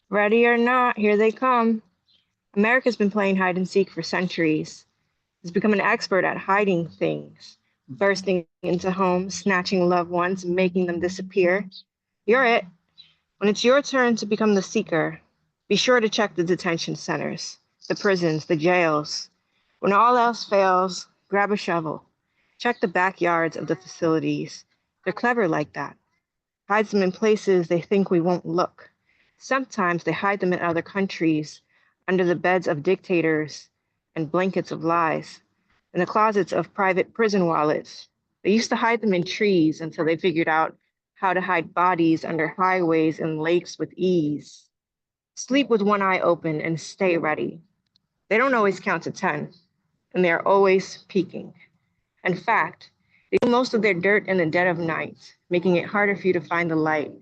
Ready or not, here they come. America's been playing hide and seek for centuries. It's become an expert at hiding things. Bursting into homes, snatching loved ones, making them disappear. You're it. When it's your turn to become the seeker, be sure to check the detention centers, the prisons, the jails. When all else fails, grab a shovel. Check the backyards of the facilities. They're clever like that. Hides them in places they think we won't look. Sometimes they hide them in other countries, under the beds of dictators and blankets of lies. In the closets of private prison wallets. They used to hide them in trees until they figured out how to hide bodies under highways and lakes with ease. Sleep with one eye open and stay ready. They don't always count to 10, and they are always peeking. In fact, they do most of their dirt in the dead of night, making it harder for you to find the light.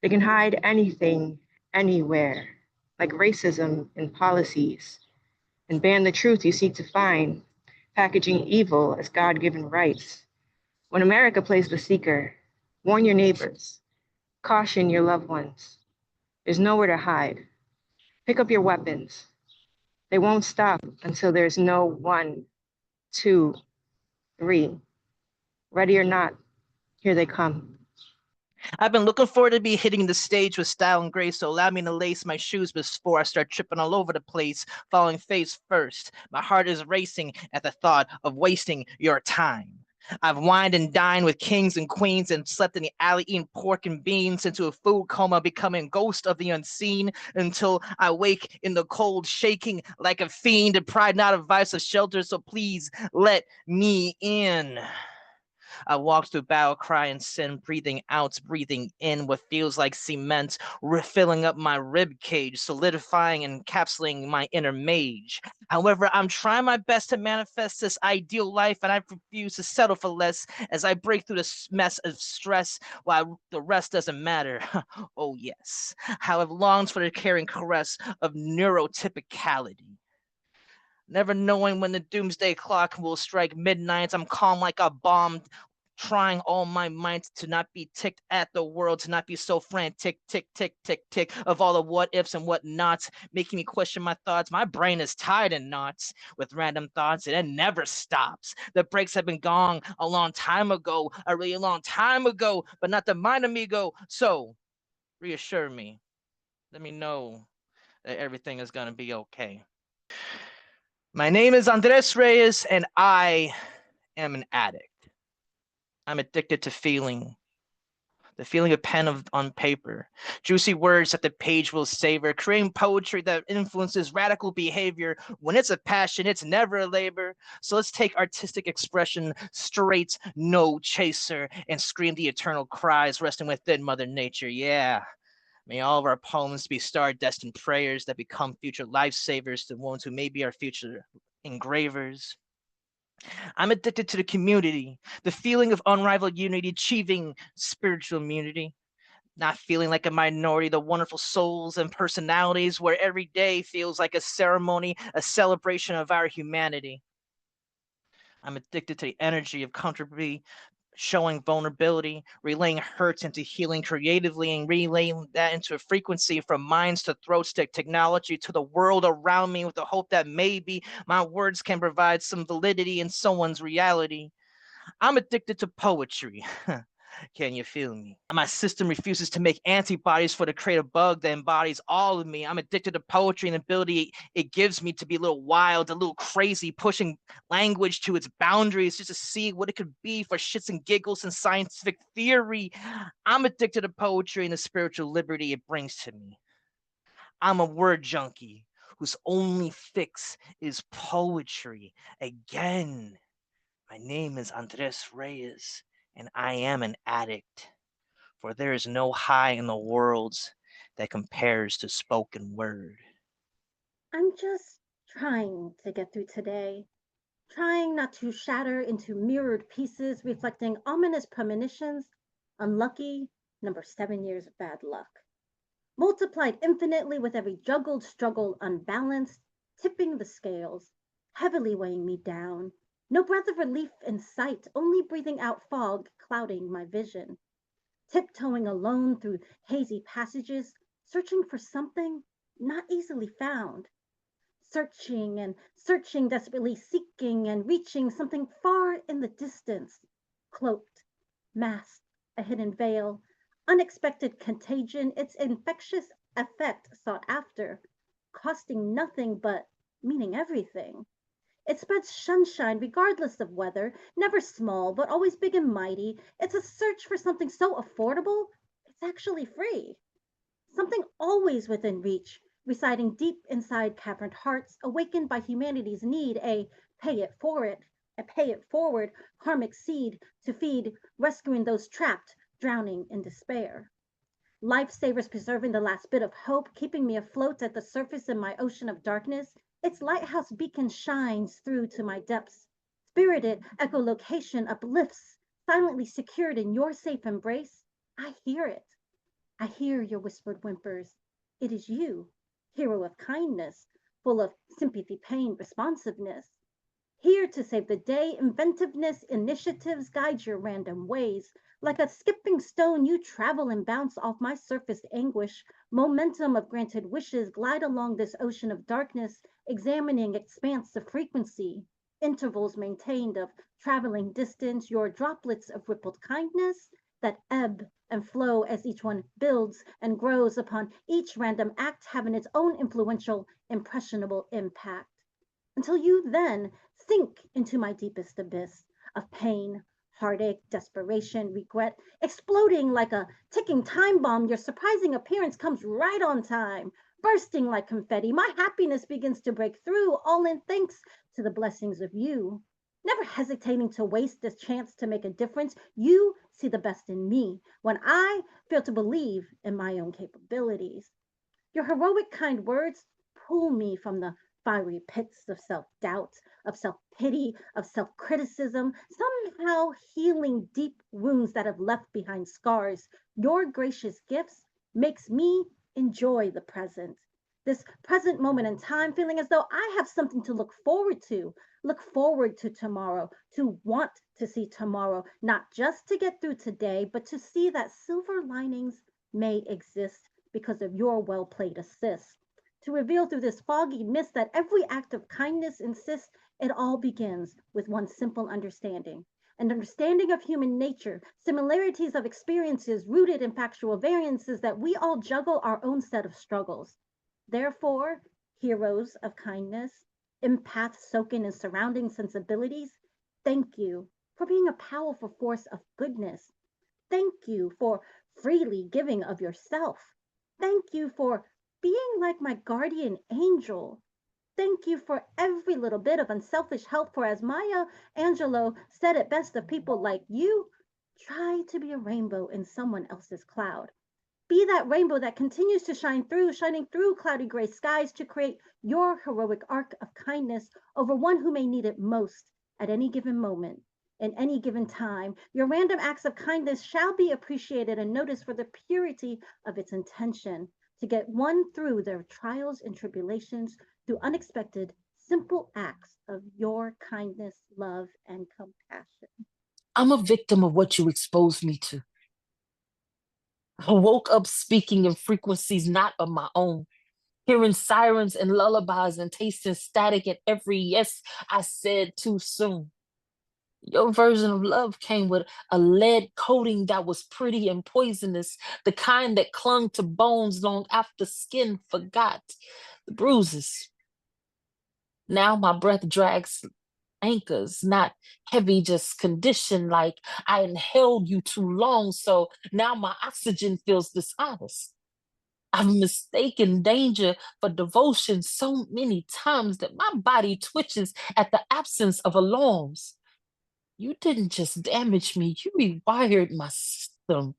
They can hide anything, anywhere, like racism in policies, and ban the truth you seek to find, packaging evil as God-given rights. When America plays the seeker, warn your neighbors, caution your loved ones. There's nowhere to hide. Pick up your weapons. They won't stop until there's no 1, 2, 3. Ready or not, here they come. I've been looking forward to be hitting the stage with style and grace, so allow me to lace my shoes before I start tripping all over the place, falling face first. My heart is racing at the thought of wasting your time. I've wined and dined with kings and queens and slept in the alley eating pork and beans into a food coma, becoming ghost of the unseen until I wake in the cold, shaking like a fiend, deprived not of vice or shelter, so please let me in. I walk through battle, crying sin, breathing out, breathing in what feels like cement, refilling up my rib cage, solidifying and encapsulating my inner mage. However, I'm trying my best to manifest this ideal life, and I refuse to settle for less as I break through this mess of stress while the rest doesn't matter. Oh, yes. How I've longed for the caring caress of neurotypicality. Never knowing when the doomsday clock will strike midnight, I'm calm like a bomb, trying all my might to not be ticked at the world, to not be so frantic, tick, tick, tick, tick, of all the what ifs and what nots, making me question my thoughts. My brain is tied in knots with random thoughts, and it never stops. The brakes have been gone a long time ago, a really long time ago, but not the mind amigo. So reassure me. Let me know that everything is gonna be okay. My name is Andres Reyes, and I am an addict. I'm addicted to feeling. The feeling of pen on paper, juicy words that the page will savor, creating poetry that influences radical behavior. When it's a passion, it's never a labor. So let's take artistic expression straight, no chaser, and scream the eternal cries resting within Mother Nature. Yeah. May all of our poems be star-destined prayers that become future lifesavers to ones who may be our future engravers. I'm addicted to the community, the feeling of unrivaled unity, achieving spiritual immunity, not feeling like a minority, the wonderful souls and personalities where every day feels like a ceremony, a celebration of our humanity. I'm addicted to the energy of comfortably showing vulnerability, relaying hurts into healing creatively, and relaying that into a frequency from minds to throats to technology to the world around me with the hope that maybe my words can provide some validity in someone's reality. I'm addicted to poetry. Can you feel me? My system refuses to make antibodies for the creative bug that embodies all of me. I'm addicted to poetry and the ability it gives me to be a little wild, a little crazy, pushing language to its boundaries just to see what it could be for shits and giggles and scientific theory. I'm addicted to poetry and the spiritual liberty it brings to me. I'm a word junkie whose only fix is poetry. Again, my name is Andres Reyes, and I am an addict, for there is no high in the world that compares to spoken word. I'm just trying to get through today, trying not to shatter into mirrored pieces reflecting ominous premonitions. Unlucky, number 7 years of bad luck. Multiplied infinitely with every juggled struggle unbalanced, tipping the scales, heavily weighing me down. No breath of relief in sight, only breathing out fog clouding my vision. Tiptoeing alone through hazy passages, searching for something not easily found. Searching and searching, desperately seeking and reaching something far in the distance. Cloaked, masked, a hidden veil, unexpected contagion, its infectious effect sought after, costing nothing but meaning everything. It spreads sunshine regardless of weather, never small, but always big and mighty. It's a search for something so affordable, it's actually free. Something always within reach, residing deep inside caverned hearts, awakened by humanity's need, a pay it for it, a pay it forward, karmic seed to feed, rescuing those trapped, drowning in despair. Lifesavers preserving the last bit of hope, keeping me afloat at the surface in my ocean of darkness. Its lighthouse beacon shines through to my depths. Spirited echolocation uplifts, silently secured in your safe embrace. I hear it. I hear your whispered whimpers. It is you, hero of kindness, full of sympathy, pain, responsiveness. Here to save the day, inventiveness, initiatives guide your random ways. Like a skipping stone, you travel and bounce off my surface anguish. Momentum of granted wishes glide along this ocean of darkness, examining expanse of frequency. Intervals maintained of traveling distance, your droplets of rippled kindness that ebb and flow as each one builds and grows upon each random act having its own influential, impressionable impact. Until you then sink into my deepest abyss of pain, heartache, desperation, regret, exploding like a ticking time bomb. Your surprising appearance comes right on time, bursting like confetti. My happiness begins to break through, all in thanks to the blessings of you. Never hesitating to waste this chance to make a difference, you see the best in me when I fail to believe in my own capabilities. Your heroic, kind words pull me from the fiery pits of self doubt, of self pity, of self criticism, somehow healing deep wounds that have left behind scars. Your gracious gifts makes me enjoy the present. This present moment in time, feeling as though I have something to look forward to tomorrow, to want to see tomorrow, not just to get through today, but to see that silver linings may exist because of your well played assist. To reveal through this foggy mist that every act of kindness insists it all begins with one simple understanding. An understanding of human nature, similarities of experiences rooted in factual variances that we all juggle our own set of struggles. Therefore, heroes of kindness, empaths soaking in surrounding sensibilities, thank you for being a powerful force of goodness. Thank you for freely giving of yourself. Thank you for being like my guardian angel. Thank you for every little bit of unselfish help. For as Maya Angelou said it best of people like you, try to be a rainbow in someone else's cloud. Be that rainbow that continues to shining through cloudy gray skies to create your heroic arc of kindness over one who may need it most at any given moment. In any given time, your random acts of kindness shall be appreciated and noticed for the purity of its intention to get one through their trials and tribulations through unexpected, simple acts of your kindness, love, and compassion. I'm a victim of what you exposed me to. I woke up speaking in frequencies not of my own, hearing sirens and lullabies and tasting static at every yes I said too soon. Your version of love came with a lead coating that was pretty and poisonous, the kind that clung to bones long after skin forgot the bruises. Now my breath drags anchors, not heavy, just conditioned like I inhaled you too long, so now my oxygen feels dishonest. I've mistaken danger for devotion so many times that my body twitches at the absence of alarms. You didn't just damage me, you rewired my system.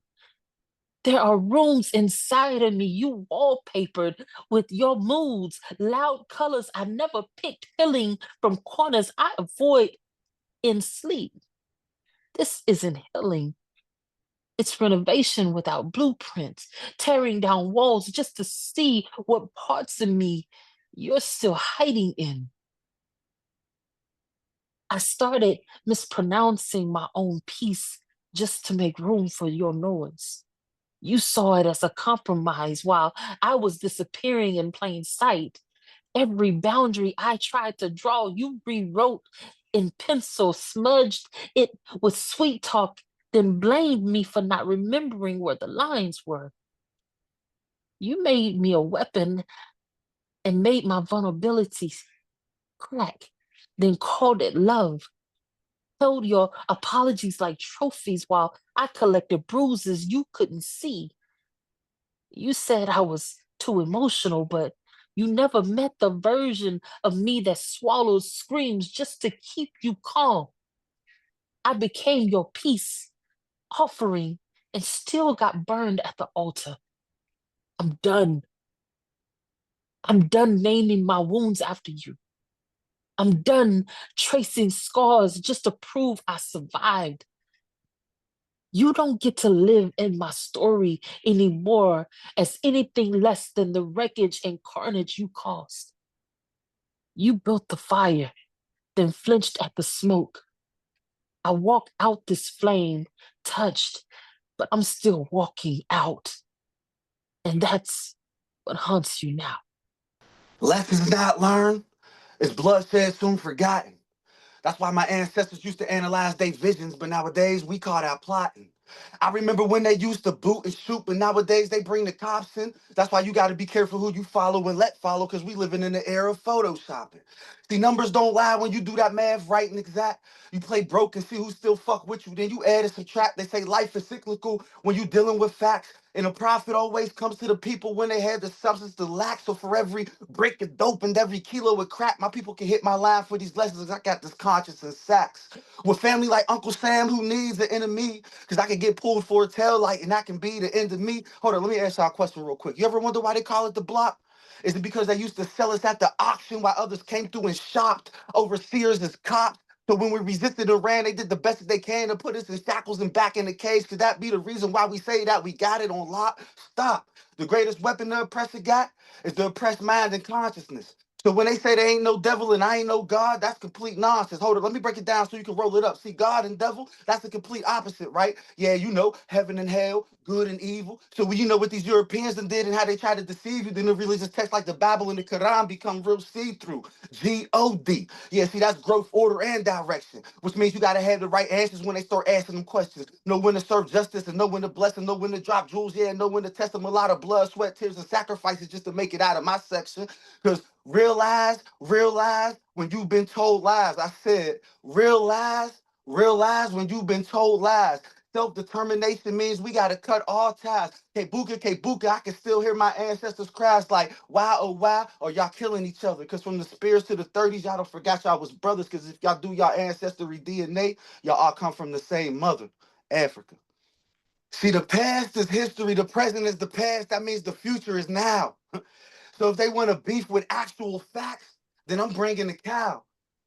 There are rooms inside of me you wallpapered with your moods, loud colors I never picked, peeling from corners I avoid in sleep. This isn't healing. It's renovation without blueprints, tearing down walls just to see what parts of me you're still hiding in. I started mispronouncing my own piece just to make room for your noise. You saw it as a compromise while I was disappearing in plain sight. Every boundary I tried to draw, you rewrote in pencil, smudged it with sweet talk, then blamed me for not remembering where the lines were. You made me a weapon and made my vulnerabilities crack, then called it love. Held your apologies like trophies while I collected bruises you couldn't see. You said I was too emotional, but you never met the version of me that swallows screams just to keep you calm. I became your peace offering and still got burned at the altar. I'm done. I'm done naming my wounds after you. I'm done tracing scars just to prove I survived. You don't get to live in my story anymore as anything less than the wreckage and carnage you caused. You built the fire, then flinched at the smoke. I walked out this flame, touched, but I'm still walking out. And that's what haunts you now. Lessons not learned is bloodshed soon forgotten. That's why my ancestors used to analyze their visions, but nowadays we call that plotting. I remember when they used to boot and shoot, but nowadays they bring the cops in. That's why you got to be careful who you follow and let follow, because we living in the era of photoshopping. See, numbers don't lie when you do that math right and exact. You play broke and see who still fuck with you. Then you add and subtract. They say life is cyclical when you dealing with facts. And the profit always comes to the people when they have the substance to lack. So for every brick of dope and every kilo of crack, my people can hit my line for these lessons. I got this conscience in sacks. With family like Uncle Sam who needs an enemy, because I can get pulled for a tail light and that can be the end of me. Hold on, let me ask y'all a question real quick. You ever wonder why they call it the block? Is it because they used to sell us at the auction while others came through and shopped? Overseers as cops. So when we resisted and ran, they did the best that they can to put us in shackles and back in the cage. Could that be the reason why we say that we got it on lock? Stop. The greatest weapon the oppressor got is the oppressed mind and consciousness. So when they say there ain't no devil and I ain't no God, that's complete nonsense. Hold on, let me break it down so you can roll it up. See, God and devil, that's the complete opposite, right? Yeah, you know, heaven and hell, good and evil. So when you know what these Europeans done did and how they tried to deceive you, then the religious texts like the Bible and the Quran become real see-through. G-O-D. Yeah, see, that's growth, order, and direction, which means you got to have the right answers when they start asking them questions. Know when to serve justice and know when to bless and know when to drop jewels, yeah, and know when to test them a lot of blood, sweat, tears, and sacrifices just to make it out of my section. Because realize when you've been told lies. I said, realize when you've been told lies. Self-determination means we got to cut all ties. K-buka, I can still hear my ancestors' cries like, why, oh, why are y'all killing each other? Because from the spears to the 30s, y'all don't forgot y'all was brothers, because if y'all do y'all ancestry DNA, y'all all come from the same mother, Africa. See, the past is history. The present is the past. That means the future is now. So if they want to beef with actual facts, then I'm bringing the cow.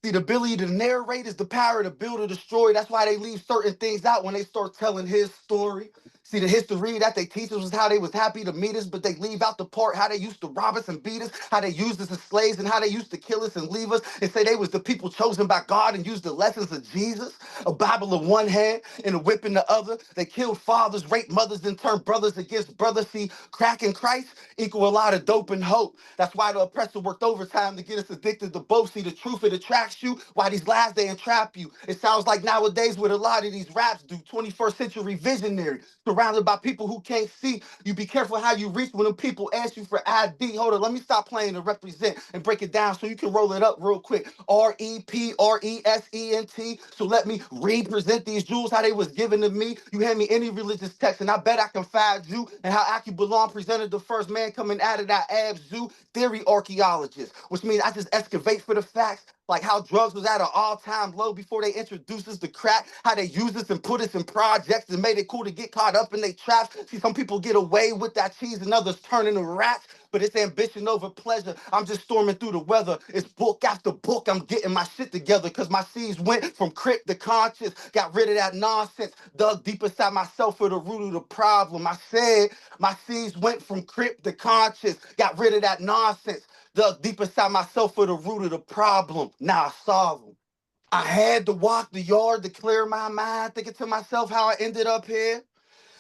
See, the ability to narrate is the power to build or destroy. That's why they leave certain things out when they start telling his story. See, the history that they teach us was how they was happy to meet us, but they leave out the part how they used to rob us and beat us, how they used us as slaves, and how they used to kill us and leave us, and say they was the people chosen by God and used the lessons of Jesus. A Bible in one hand and a whip in the other. They killed fathers, raped mothers, and turned brothers against brothers. See, crack and Christ equal a lot of dope and hope. That's why the oppressor worked overtime to get us addicted to both. See, the truth, it attracts you. Why these lies, they entrap you. It sounds like nowadays what a lot of these raps do. 21st century visionary, surrounded by people who can't see. You be careful how you reach when them people ask you for ID. Hold on, let me stop playing and represent and break it down so you can roll it up real quick. REPRESENT. So let me represent these jewels how they was given to me. You hand me any religious text and I bet I can find you. And how Akubulon presented the first man coming out of that Ab Zoo, theory archaeologist, which means I just excavate for the facts. Like how drugs was at an all-time low before they introduced us to crack, how they used us and put us in projects and made it cool to get caught up in their traps. See, some people get away with that cheese and others turn into rats, but it's ambition over pleasure. I'm just storming through the weather. It's book after book. I'm getting my shit together because my seeds went from crypt to conscious. Got rid of that nonsense, dug deep inside myself for the root of the problem. I said my seeds went from crypt to conscious. Got rid of that nonsense, dug deep inside myself for the root of the problem. Now I solve them. I had to walk the yard to clear my mind, thinking to myself how I ended up here.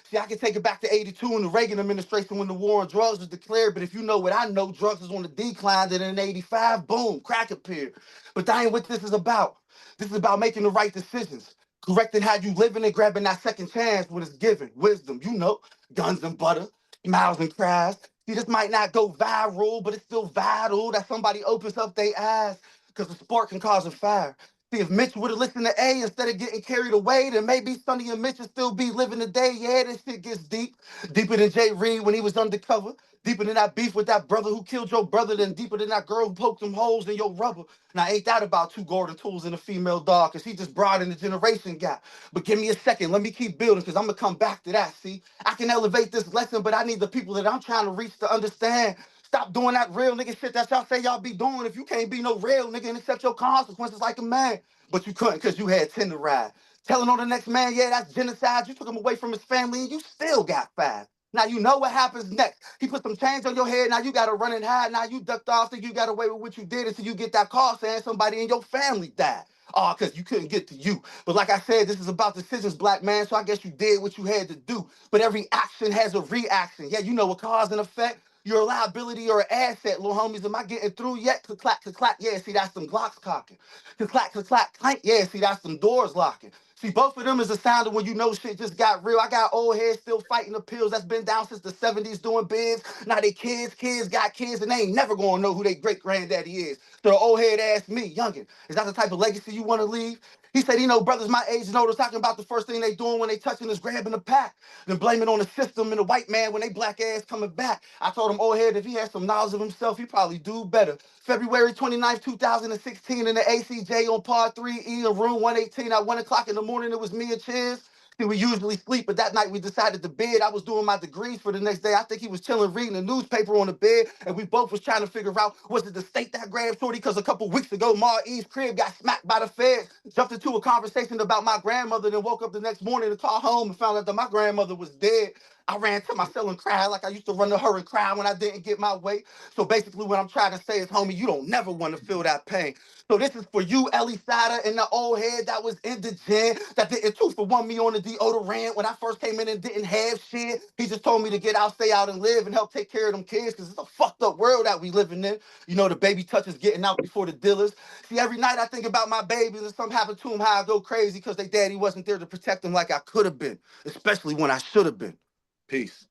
See, I can take it back to 82 in the Reagan administration when the war on drugs was declared, but if you know what I know, drugs was on the decline, then in 85, boom, crack appeared. But that ain't what this is about. This is about making the right decisions, correcting how you living and grabbing that second chance when it's given. Wisdom, you know, guns and butter, smiles and cries. See, this might not go viral, but it's still vital that somebody opens up their eyes, because a spark can cause a fire. See, if Mitch would have listened to A instead of getting carried away, then maybe Sonny and Mitch would still be living today. Yeah, this shit gets deep. Deeper than Jay Reed when he was undercover. Deeper than that beef with that brother who killed your brother. Then deeper than that girl who poked some holes in your rubber. Now, ain't that about two Gordon tools and a female dog? Because he just broadened the generation gap. But give me a second. Let me keep building because I'm going to come back to that, see? I can elevate this lesson, but I need the people that I'm trying to reach to understand. Stop doing that real nigga shit that y'all say y'all be doing if you can't be no real nigga and accept your consequences like a man. But you couldn't because you had 10 to ride. Telling on the next man, yeah, that's genocide. You took him away from his family and you still got 5. Now you know what happens next. He put some change on your head. Now you got to run and hide. Now you ducked off, so you got away with what you did until you get that call saying somebody in your family died. Oh, because you couldn't get to you. But like I said, this is about decisions, black man, so I guess you did what you had to do. But every action has a reaction. Yeah, you know what cause and effect? You're a liability or an asset, little homies. Am I getting through yet? Click, clack, click, clack. Yeah, see, that's some Glocks cocking. Click, clack, click, clack, clank. Yeah, see, that's some doors locking. See, both of them is a sound of when you know shit just got real. I got old heads still fighting the pills that's been down since the 70s doing bids. Now they kids got kids, and they ain't never gonna know who their great granddaddy is. So the old head asked me, youngin', is that the type of legacy you wanna leave? He said, brothers my age and older talking about the first thing they doing when they touching is grabbing a pack, then blaming on the system and the white man when they black ass coming back. I told him, old head, if he had some knowledge of himself, he probably do better. February 29th, 2016 in the ACJ on Par 3E in room 118 at 1 o'clock in the morning, it was me and Chiz. See, we usually sleep, but that night we decided to bed. I was doing my degrees for the next day. I think he was chilling, reading the newspaper on the bed, and we both was trying to figure out, was it the state that grabbed Shorty? Because a couple weeks ago, Ma E's crib got smacked by the feds. Jumped into a conversation about my grandmother, then woke up the next morning to call home and found out that my grandmother was dead. I ran to my cell and cried like I used to run to her and cry when I didn't get my way. So basically what I'm trying to say is, homie, you don't never want to feel that pain. So this is for you, Ellie Sada, and the old head that was indigent, that didn't 2-for-1 me on the deodorant when I first came in and didn't have shit. He just told me to get out, stay out, and live and help take care of them kids, because it's a fucked up world that we living in. The baby touches getting out before the dealers. See, every night I think about my babies and something happened to them, how I go crazy because they daddy wasn't there to protect them like I could have been, especially when I should have been. Peace.